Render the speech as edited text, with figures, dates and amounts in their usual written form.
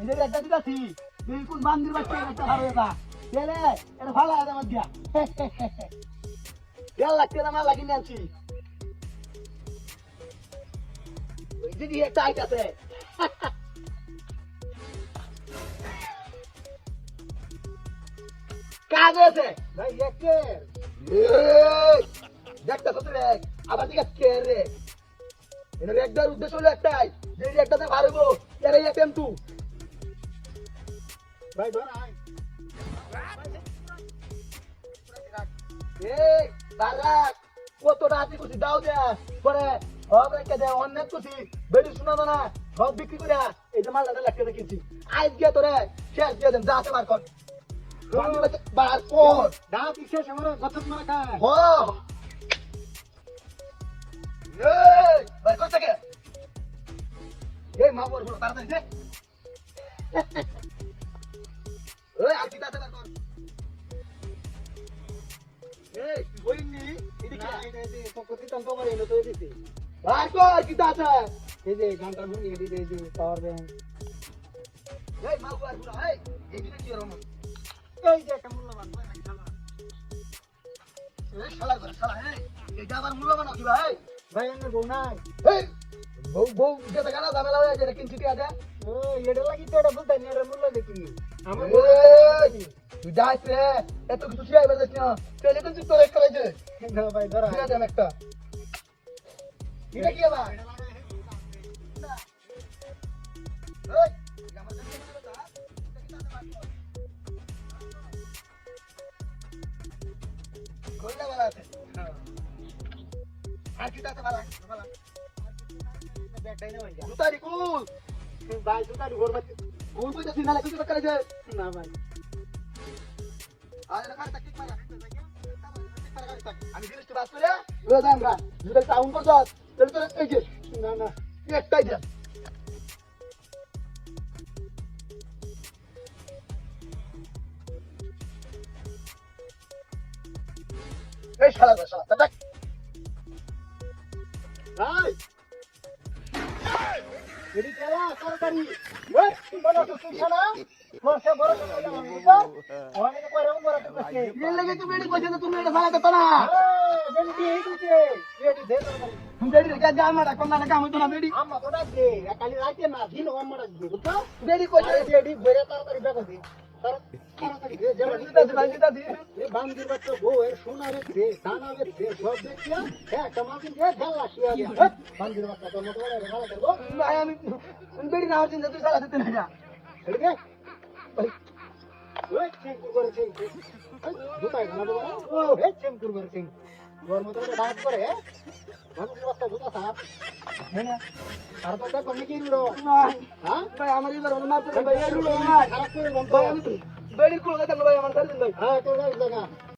এই যে একটা দিতাছি বিলকুল বান্দির বাচ্চা একটা ভালো এটা তেলে এটা ভালো আছে আমার দিয়া দেড় লাখ টাকা মাল লাগিয়ে আনছি ওই দিদি একটা আইট আছে কাজ আছে ভাই একে দেখতে কত রে আবার দিকে কে রে এর একটার উদ্দেশ্য হলো একটাই যে একটাতে পারবো এর এই এম টু ভাই ধর আয় এই বারাক কতটা আছে কুছি দাও দে পরে হবে কে দে অনেক কুছি বেশি শোনানো না সব বিক্রি করে এই যে মালটা লাগতে দেখেছি আজ গিয়ে তোরে শেষ দিয়ে দেন যা আছে বার কর বার কর দাও কিসে সমরে গছত মারা খায় হ এই বার কর থেকে এই মা বল বল তাড়াতাড়ি দে এই আর কি তাতে বার কর এই কইনি এদিকে এই যে তো কতি তন্ত করে এনে তো দিছি বার কর কি তাতে এই যে গানটা শুনি এই যে পাওয়ার ব্যাংক এই মা বল বল এই এদিকে কি রকম এই যে একটা মূল্যবান ভাই শালা এই শালা করে শালা এই এটা আবার মূল্যবান কি ভাই ভাই এনে বউ নাই এই বউ বউ যেটা গানা ঝামেলা হয়ে যায় কিনছি টিয়া দে ও এটা লাগি তো এটা বলতে নি এর মূল্য দেখি আমার এই তুই যাইস রে এত কিছু শিয়াই বাজাস না চলে কিন্তু তোর এক করে দে না ভাই ধর দিয়ে দেন একটা এটা কি আবার এই আমার কাছে কথা কইলা বালাতে আর কি তাতে বালা বালা ব্যাগটাই না ভাই জুতারি কুল ভাই জুতা ঘর বাচ্চা কোন কইতাছিস না কিছু করে দে না ভাই আরে কার তাকিক মারা আমি জিনিসটা বাস করে ও দাম গা যদি টাউন পর যাস তাহলে তো এই যে না না একটাই দে এই শালা গো শালা দেখ ভাই এডি খেলা সরকারি ওই বড় তো শালা মোরসে বড় তো বুঝছো ওখানে তো করে বড় তো আছে এর লাগি তুমি এডি কইছ না তুমি এটা শালা দেতা না বেন্টি এই দিতে এডি দে তুমি এডি রেখা যা মারা কোন না কাম হইতো না এডি আম্মা তো ডাকে কালি রাতে না দিন আম্মা ডাকে বুঝছো এডি কইছ এডি বড় তাড়াতাড়ি বেগো দি তাড়াতাড়ি দে যেন দিতা দি এই বান্দির বাচ্চা বউ এর সোনা রেখে দানা রেখে সব দেখিয়া হ্যাঁ কামাকিন দিয়ে ঢালা শুয়া দিয়া বান্দির বাচ্চা তো মোট বড় ভালো করবো আমি বেডি না হচ্ছিস তুই শালা দিতে না যা এদিকে ওই চেক করে চেক দুটাই না বলো ও হে চেক করে চেক ওর মতো করে ডাক করে বান্দির বাচ্চা দুটা সাপ হ্যাঁ আর তো তা কোন কি রুড়ো হ্যাঁ ভাই আমার এবার মার করে ভাই এডি ভাই খারাপ করে বন্ধ ভাই আমি বেডি কুল কথা ভাই আমার সাথে ভাই হ্যাঁ তো জায়গা